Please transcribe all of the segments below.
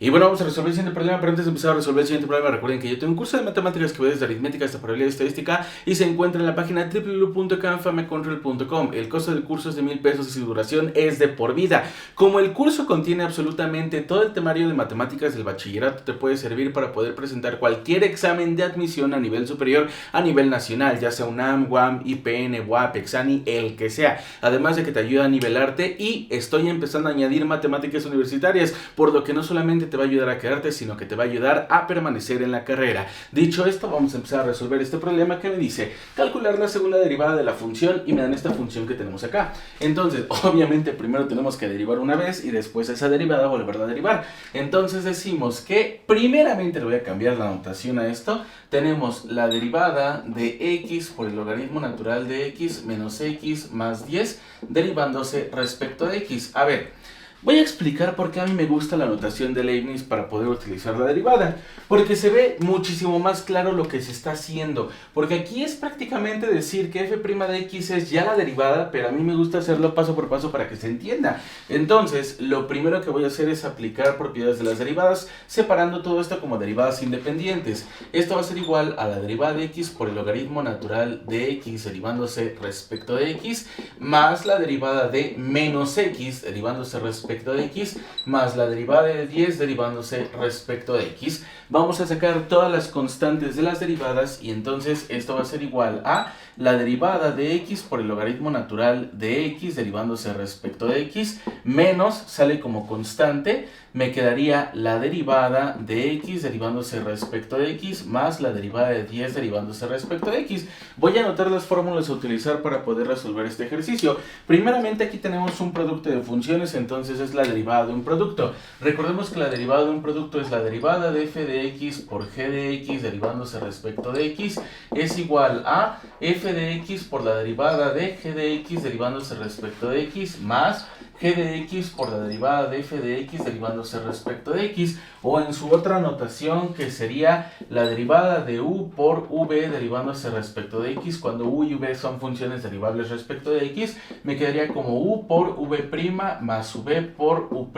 Y bueno, vamos a resolver el siguiente problema, pero antes de empezar a resolver el siguiente problema, recuerden que yo tengo un curso de matemáticas que va desde aritmética hasta probabilidad estadística y se encuentra en la página www.canfamecontrol.com. El costo del curso es de 1,000 pesos y su duración es de por vida. Como el curso contiene absolutamente todo el temario de matemáticas del bachillerato, te puede servir para poder presentar cualquier examen de admisión a nivel superior, a nivel nacional, ya sea UNAM, UAM, IPN, UAP, Exani, el que sea. Además de que te ayuda a nivelarte y estoy empezando a añadir matemáticas universitarias, por lo que no solamente te va a ayudar a quedarte, sino que te va a ayudar a permanecer en la carrera. Dicho esto, vamos a empezar a resolver este problema que me dice calcular la segunda derivada de la función y me dan esta función que tenemos acá. Entonces, obviamente primero tenemos que derivar una vez y después esa derivada volverla a derivar. Entonces decimos que primeramente le voy a cambiar la notación a esto. Tenemos la derivada de x por el logaritmo natural de x menos x más 10 derivándose respecto a x. A ver, voy a explicar por qué a mí me gusta la notación de Leibniz para poder utilizar la derivada. Porque se ve muchísimo más claro lo que se está haciendo. Porque aquí es prácticamente decir que f' de x es ya la derivada, pero a mí me gusta hacerlo paso por paso para que se entienda. Entonces, lo primero que voy a hacer es aplicar propiedades de las derivadas, separando todo esto como derivadas independientes. Esto va a ser igual a la derivada de x por el logaritmo natural de x derivándose respecto de x, más la derivada de menos x derivándose respecto de x, más la derivada de 10 derivándose respecto de x. Vamos a sacar todas las constantes de las derivadas y entonces esto va a ser igual a la derivada de x por el logaritmo natural de x derivándose respecto de x, menos, sale como constante, me quedaría la derivada de x derivándose respecto de x, más la derivada de 10 derivándose respecto de x. Voy a anotar las fórmulas a utilizar para poder resolver este ejercicio. Primeramente aquí tenemos un producto de funciones, entonces es la derivada de un producto. Recordemos que la derivada de un producto es la derivada de f de x por g de x derivándose respecto de x, es igual a f de x por la derivada de g de x derivándose respecto de x, más g de x por la derivada de f de x derivándose respecto de x, o en su otra notación que sería la derivada de u por v derivándose respecto de x. Cuando u y v son funciones derivables respecto de x, me quedaría como u por v' más v por u'.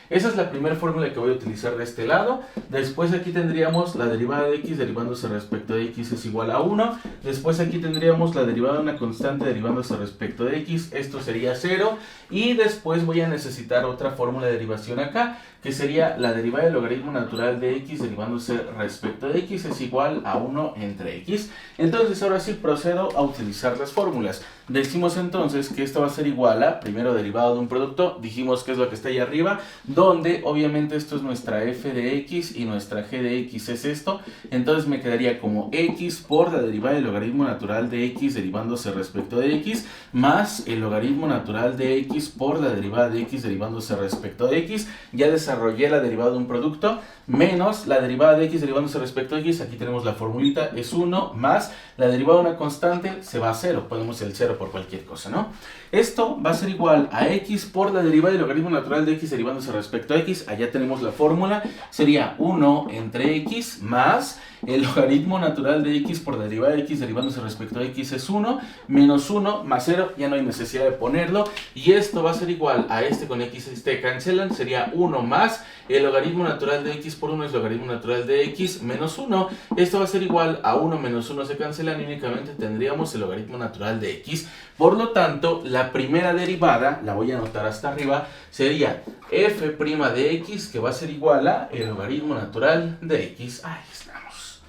Esa es la primera fórmula que voy a utilizar de este lado. Después aquí tendríamos la derivada de x derivándose respecto de x es igual a 1. Después aquí tendríamos la derivada de una constante derivándose respecto de x, esto sería 0. Y después voy a necesitar otra fórmula de derivación acá, que sería la derivada del logaritmo natural de x derivándose respecto de x es igual a 1 entre x. Entonces ahora sí procedo a utilizar las fórmulas. Decimos entonces que esto va a ser igual a, primero derivado de un producto, dijimos que es lo que está ahí arriba, donde obviamente esto es nuestra f de x y nuestra g de x es esto. Entonces me quedaría como x por la derivada del logaritmo natural de x derivándose respecto de x, más el logaritmo natural de x por la derivada de x derivándose respecto de x. Ya desarrollé la derivada de un producto, menos la derivada de x derivándose respecto de x, aquí tenemos la formulita, es 1, más la derivada de una constante se va a 0, ponemos el 0 por cualquier cosa, ¿no? Esto va a ser igual a x por la derivada del logaritmo natural de x derivándose respecto a x, allá tenemos la fórmula, sería 1 entre x más el logaritmo natural de x por la derivada de x derivándose respecto a x es 1, menos 1 más 0, ya no hay necesidad de ponerlo, y esto va a ser igual a este con x, este cancelan, sería 1 más el logaritmo natural de x por 1 es logaritmo natural de x menos 1, esto va a ser igual a 1 menos 1 se cancelan y únicamente tendríamos el logaritmo natural de x. Por lo tanto, la primera derivada, la voy a anotar hasta arriba, sería f' de x, que va a ser igual a el logaritmo natural de x. Ahí estamos.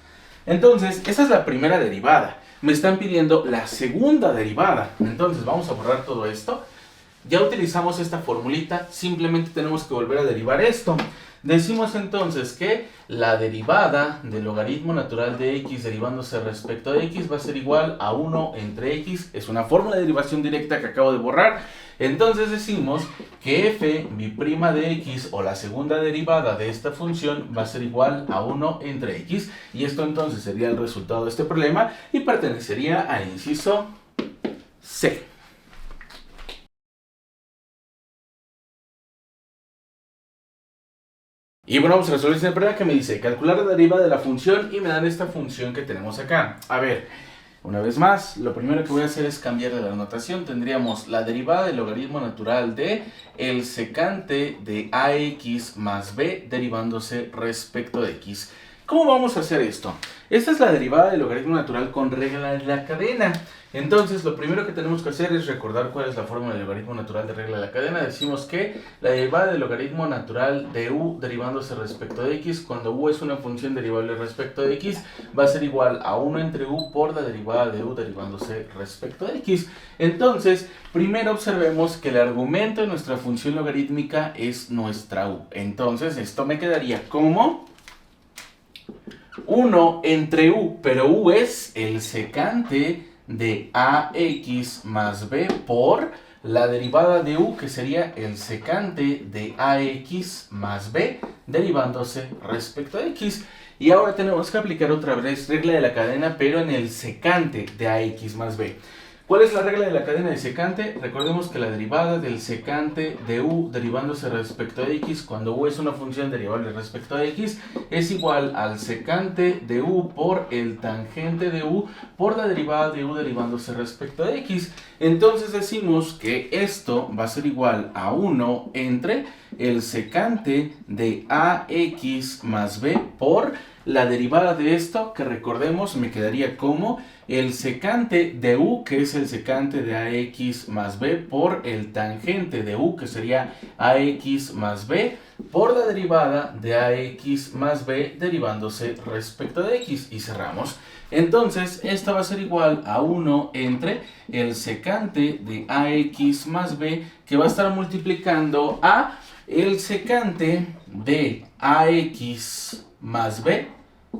Entonces, esa es la primera derivada. Me están pidiendo la segunda derivada. Entonces, vamos a borrar todo esto. Ya utilizamos esta formulita, simplemente tenemos que volver a derivar esto. Decimos entonces que la derivada del logaritmo natural de x derivándose respecto de x va a ser igual a 1 entre x. Es una fórmula de derivación directa que acabo de borrar. Entonces decimos que f' de x o la segunda derivada de esta función va a ser igual a 1 entre x. Y esto entonces sería el resultado de este problema y pertenecería al inciso C. Y bueno, vamos a resolver esta prueba que me dice calcular la derivada de la función y me dan esta función que tenemos acá. A ver, Una vez más, lo primero que voy a hacer es cambiar de la notación. Tendríamos la derivada del logaritmo natural de el secante de ax más b derivándose respecto de x. ¿Cómo vamos a hacer esto? Esta es la derivada del logaritmo natural con regla de la cadena. Entonces, lo primero que tenemos que hacer es recordar cuál es la fórmula del logaritmo natural de regla de la cadena. Decimos que la derivada del logaritmo natural de u derivándose respecto de x, cuando u es una función derivable respecto de x, va a ser igual a 1 entre u por la derivada de u derivándose respecto de x. Entonces, primero observemos que el argumento de nuestra función logarítmica es nuestra u. Entonces, esto me quedaría como 1 entre u, pero u es el secante de ax más b por la derivada de u, que sería el secante de ax más b derivándose respecto a x. Y ahora tenemos que aplicar otra vez regla de la cadena, pero en el secante de ax más b. ¿Cuál es la regla de la cadena de secante? Recordemos que la derivada del secante de u derivándose respecto a x, cuando u es una función derivable respecto a x, es igual al secante de u por el tangente de u por la derivada de u derivándose respecto a x. Entonces decimos que esto va a ser igual a 1 entre el secante de ax más b por la derivada de esto, que recordemos me quedaría como el secante de u, que es el secante de ax más b, por el tangente de u, que sería ax más b, por la derivada de ax más b derivándose respecto de x. Y cerramos. Entonces, esta va a ser igual a 1 entre el secante de ax más b, que va a estar multiplicando a el secante de ax más b,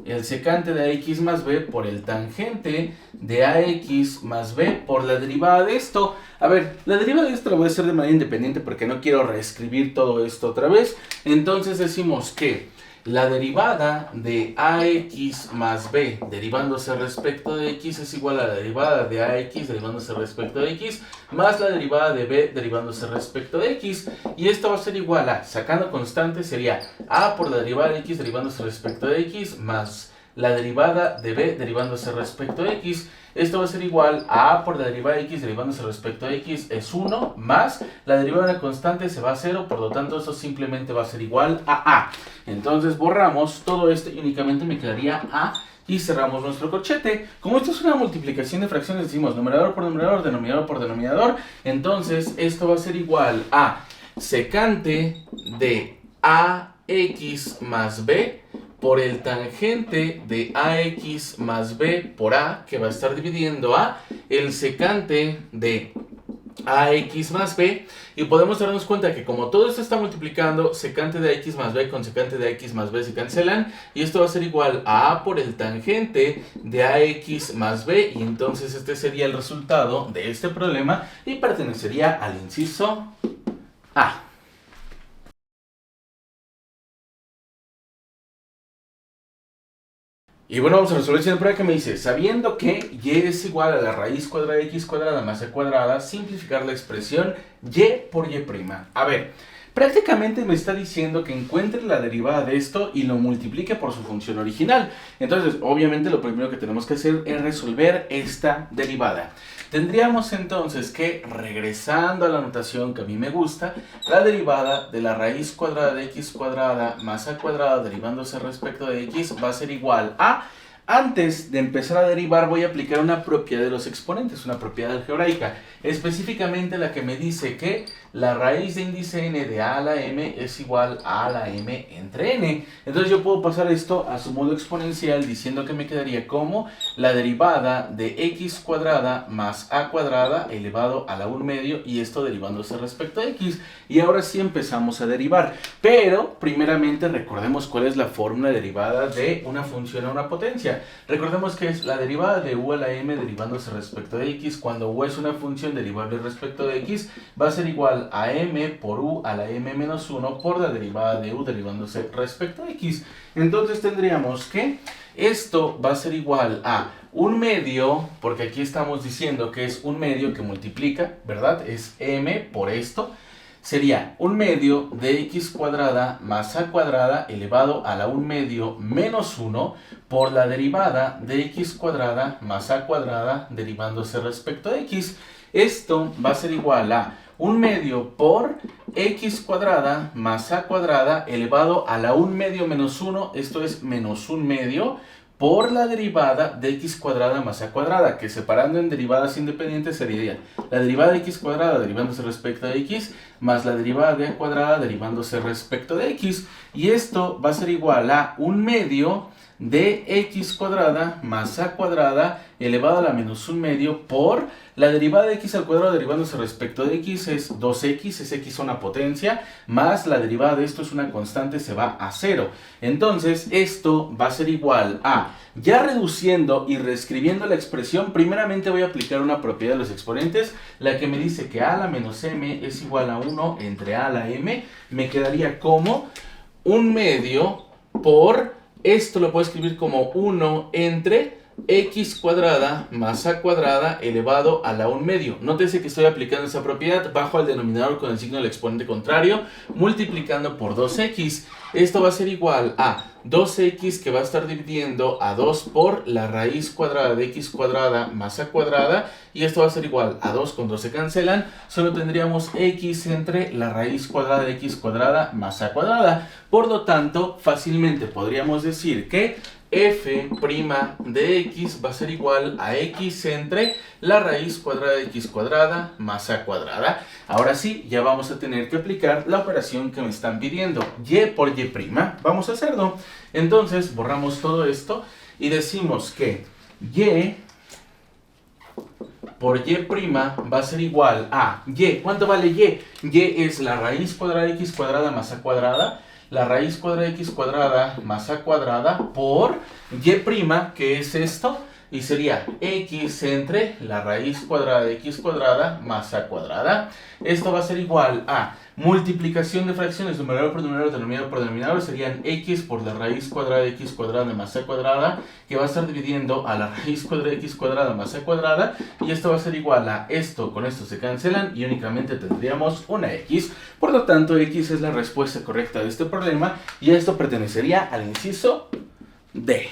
el secante de ax más b por el tangente de ax más b por la derivada de esto. A ver, la derivada de esto la voy a hacer de manera independiente porque no quiero reescribir todo esto otra vez. Entonces decimos que la derivada de ax más b derivándose respecto de x es igual a la derivada de ax derivándose respecto de x más la derivada de b derivándose respecto de x. Y esto va a ser igual a, sacando constantes, sería a por la derivada de x derivándose respecto de x más la derivada de b derivándose respecto de x. Esto va a ser igual a por la derivada de x derivándose respecto de x es 1 más la derivada de la constante se va a 0, por lo tanto eso simplemente va a ser igual a a. Entonces borramos todo esto y únicamente me quedaría a y cerramos nuestro corchete. Como esto es una multiplicación de fracciones, decimos numerador por numerador, denominador por denominador. Entonces esto va a ser igual a secante de ax más b por el tangente de ax más b por a, que va a estar dividiendo a el secante de ax más b, y podemos darnos cuenta que como todo esto está multiplicando, secante de ax más b con secante de ax más b se cancelan, y esto va a ser igual a por el tangente de ax más b, y entonces este sería el resultado de este problema y pertenecería al inciso A. Y bueno, vamos a resolver la prueba que me dice, sabiendo que y es igual a la raíz cuadrada de x cuadrada más c cuadrada, simplificar la expresión y por y'. A ver, prácticamente me está diciendo que encuentre la derivada de esto y lo multiplique por su función original. Entonces, obviamente lo primero que tenemos que hacer es resolver esta derivada. Tendríamos entonces que, regresando a la notación que a mí me gusta, la derivada de la raíz cuadrada de x cuadrada más a cuadrada derivándose respecto de x va a ser igual a... Antes de empezar a derivar voy a aplicar una propiedad de los exponentes, una propiedad algebraica, específicamente la que me dice que la raíz de índice n de a a la m es igual a la m entre n. Entonces yo puedo pasar esto a su modo exponencial diciendo que me quedaría como la derivada de x cuadrada más a cuadrada elevado a la 1 medio, y esto derivándose respecto a x. Y ahora sí empezamos a derivar, pero primeramente recordemos cuál es la fórmula derivada de una función a una potencia. Recordemos que es la derivada de u a la m derivándose respecto de x, cuando u es una función derivable respecto de x, va a ser igual a m por u a la m menos 1 por la derivada de u derivándose respecto a x. Entonces tendríamos que esto va a ser igual a un medio, porque aquí estamos diciendo que es un medio que multiplica, ¿verdad? Es m por esto, sería 1 medio de x cuadrada más a cuadrada elevado a la 1 medio menos 1 por la derivada de x cuadrada más a cuadrada derivándose respecto a x. Esto va a ser igual a 1 medio por x cuadrada más a cuadrada elevado a la 1 medio menos 1, esto es menos 1 medio, por la derivada de x cuadrada más a cuadrada, que separando en derivadas independientes sería la derivada de x cuadrada derivándose respecto de x, más la derivada de a cuadrada derivándose respecto de x, y esto va a ser igual a 1 medio de x cuadrada más a cuadrada elevado a la menos 1 medio por la derivada de x al cuadrado derivándose respecto de x es 2x, es x una potencia, más la derivada de esto es una constante, se va a 0. Entonces esto va a ser igual a, ya reduciendo y reescribiendo la expresión, primeramente voy a aplicar una propiedad de los exponentes, la que me dice que a a la menos m es igual a 1 entre a a la m, me quedaría como 1 medio por, esto lo puedo escribir como 1 entre x cuadrada más a cuadrada elevado a la 1 medio. Nótese que estoy aplicando esa propiedad, bajo al denominador con el signo del exponente contrario, multiplicando por 2x. Esto va a ser igual a 2x que va a estar dividiendo a 2 por la raíz cuadrada de x cuadrada más a cuadrada, y esto va a ser igual a 2 con 2 se cancelan, solo tendríamos x entre la raíz cuadrada de x cuadrada más a cuadrada. Por lo tanto, fácilmente podríamos decir que f' de x va a ser igual a x entre la raíz cuadrada de x cuadrada más a cuadrada. Ahora sí, ya vamos a tener que aplicar la operación que me están pidiendo, y por y'. Vamos a hacerlo. Entonces borramos todo esto y decimos que y por y' va a ser igual a y. ¿Cuánto vale y? Y es la raíz cuadrada de x cuadrada más a cuadrada, la raíz cuadrada de x cuadrada más a cuadrada por y', que es esto, y sería x entre la raíz cuadrada de x cuadrada más a cuadrada. Esto va a ser igual a multiplicación de fracciones, numerador por numerador, denominador por denominador, serían x por la raíz cuadrada de x cuadrada más a cuadrada, que va a estar dividiendo a la raíz cuadrada de x cuadrada más a cuadrada, y esto va a ser igual a esto con esto se cancelan y únicamente tendríamos una x. Por lo tanto, x es la respuesta correcta de este problema, y esto pertenecería al inciso D.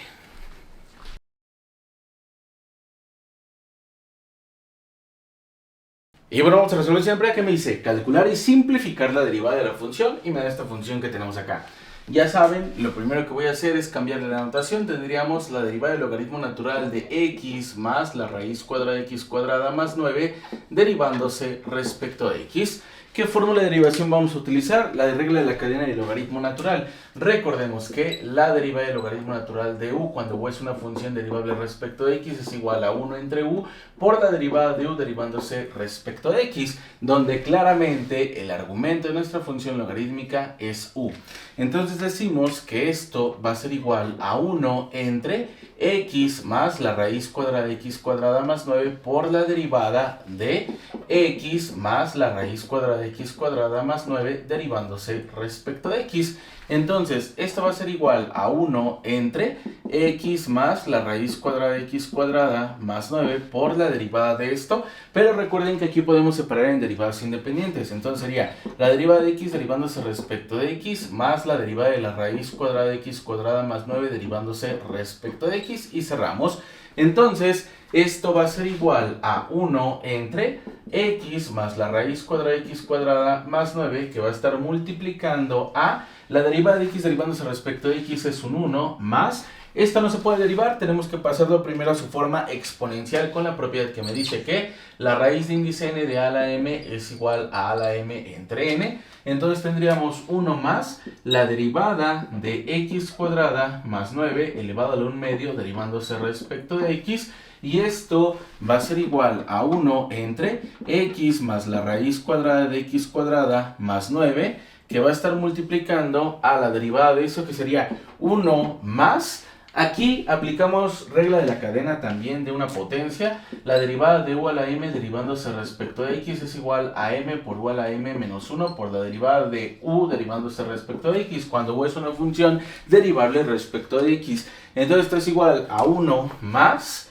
Y bueno, vamos a resolver siempre que me dice calcular y simplificar la derivada de la función, y me da esta función que tenemos acá. Ya saben, lo primero que voy a hacer es cambiarle la notación. Tendríamos la derivada del logaritmo natural de x más la raíz cuadrada de x cuadrada más 9 derivándose respecto a x. ¿Qué fórmula de derivación vamos a utilizar? La de regla de la cadena del logaritmo natural. Recordemos que la derivada del logaritmo natural de u, cuando u es una función derivable respecto de x, es igual a 1 entre u por la derivada de u derivándose respecto de x, donde claramente el argumento de nuestra función logarítmica es u. Entonces decimos que esto va a ser igual a 1 entre x más la raíz cuadrada de x cuadrada más 9 por la derivada de x más la raíz cuadrada de x cuadrada más 9 derivándose respecto de x. Entonces, esto va a ser igual a 1 entre x más la raíz cuadrada de x cuadrada más 9 por la derivada de esto. Pero recuerden que aquí podemos separar en derivadas independientes. Entonces sería la derivada de x derivándose respecto de x más la derivada de la raíz cuadrada de x cuadrada más 9 derivándose respecto de x, y cerramos. Entonces, esto va a ser igual a 1 entre x más la raíz cuadrada de x cuadrada más 9, que va a estar multiplicando a la derivada de x derivándose respecto de x es un 1, más, esta no se puede derivar, tenemos que pasarlo primero a su forma exponencial con la propiedad que me dice que la raíz de índice n de a a la m es igual a la m entre n. Entonces tendríamos 1 más la derivada de x cuadrada más 9 elevado a la 1 medio derivándose respecto de x, y esto va a ser igual a 1 entre x más la raíz cuadrada de x cuadrada más 9, que va a estar multiplicando a la derivada de eso, que sería 1 más. Aquí aplicamos regla de la cadena también de una potencia. La derivada de u a la m derivándose respecto de x es igual a m por u a la m menos 1 por la derivada de u derivándose respecto de x, cuando u es una función derivable respecto de x. Entonces esto es igual a 1 más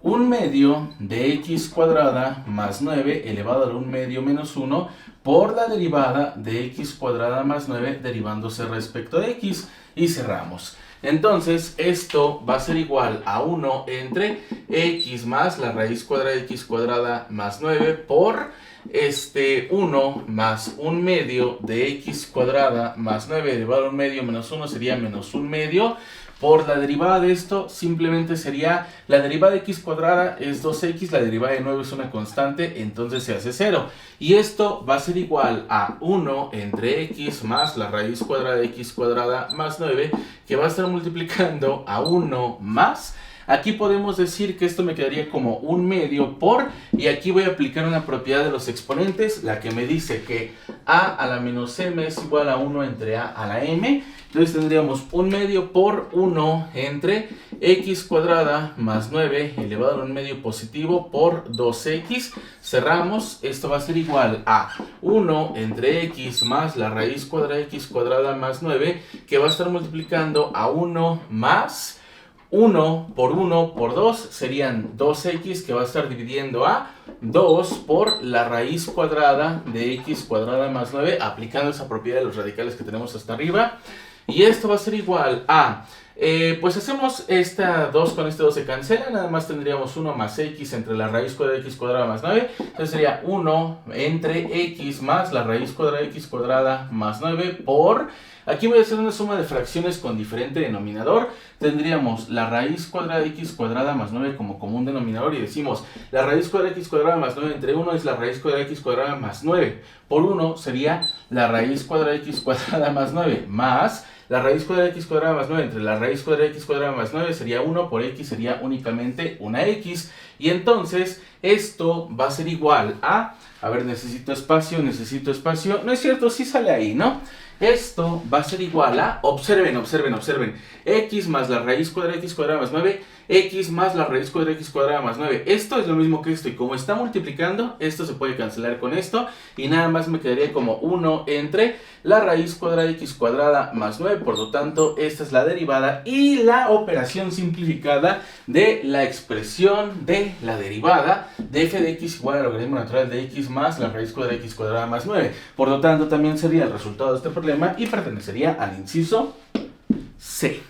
1 medio de x cuadrada más 9 elevado a la 1 medio menos 1 por la derivada de x cuadrada más 9 derivándose respecto de x y cerramos. Entonces esto va a ser igual a 1 entre x más la raíz cuadrada de x cuadrada más 9 por 1 más 1 medio de x cuadrada más 9 derivado de 1 medio menos 1 sería menos 1 medio. Por la derivada de esto simplemente sería la derivada de x cuadrada es 2x, la derivada de 9 es una constante, entonces se hace 0. Y esto va a ser igual a 1 entre x más la raíz cuadrada de x cuadrada más 9, que va a estar multiplicando a 1 más. Aquí podemos decir que esto me quedaría como 1 medio por, y aquí voy a aplicar una propiedad de los exponentes, la que me dice que a a la menos m es igual a 1 entre a la m. Entonces tendríamos 1 medio por 1 entre x cuadrada más 9 elevado a 1 medio positivo por 2x. Cerramos, esto va a ser igual a 1 entre x más la raíz cuadrada de x cuadrada más 9, que va a estar multiplicando a 1 más 1 por 2 serían 2x, que va a estar dividiendo a 2 por la raíz cuadrada de x cuadrada más 9, aplicando esa propiedad de los radicales que tenemos hasta arriba. Y esto va a ser igual a, pues hacemos esta 2 con este 2 se cancela, nada más tendríamos 1 más x entre la raíz cuadrada de x cuadrada más 9. Entonces sería 1 entre x más la raíz cuadrada de x cuadrada más 9 por... Aquí voy a hacer una suma de fracciones con diferente denominador. Tendríamos la raíz cuadrada de x cuadrada más 9 como común denominador y decimos la raíz cuadrada de x cuadrada más 9 entre 1 es la raíz cuadrada de x cuadrada más 9. Por 1 sería la raíz cuadrada de x cuadrada más 9 más la raíz cuadrada de x cuadrada más 9 entre la raíz cuadrada de x cuadrada más 9 sería 1 por x sería únicamente una x. Y entonces esto va a ser igual a ver, necesito espacio, no es cierto, sí sale ahí, ¿no? Esto va a ser igual a, observen, x más la raíz cuadrada de x cuadrada más 9, x más la raíz cuadrada de x cuadrada más 9. Esto es lo mismo que esto, y como está multiplicando, esto se puede cancelar con esto, y nada más me quedaría como 1 entre la raíz cuadrada de x cuadrada más 9, por lo tanto, esta es la derivada y la operación simplificada de la expresión de la derivada de f de x igual al logaritmo natural de x más la raíz cuadrada de x cuadrada más 9. Por lo tanto, también sería el resultado de este problema y pertenecería al inciso C.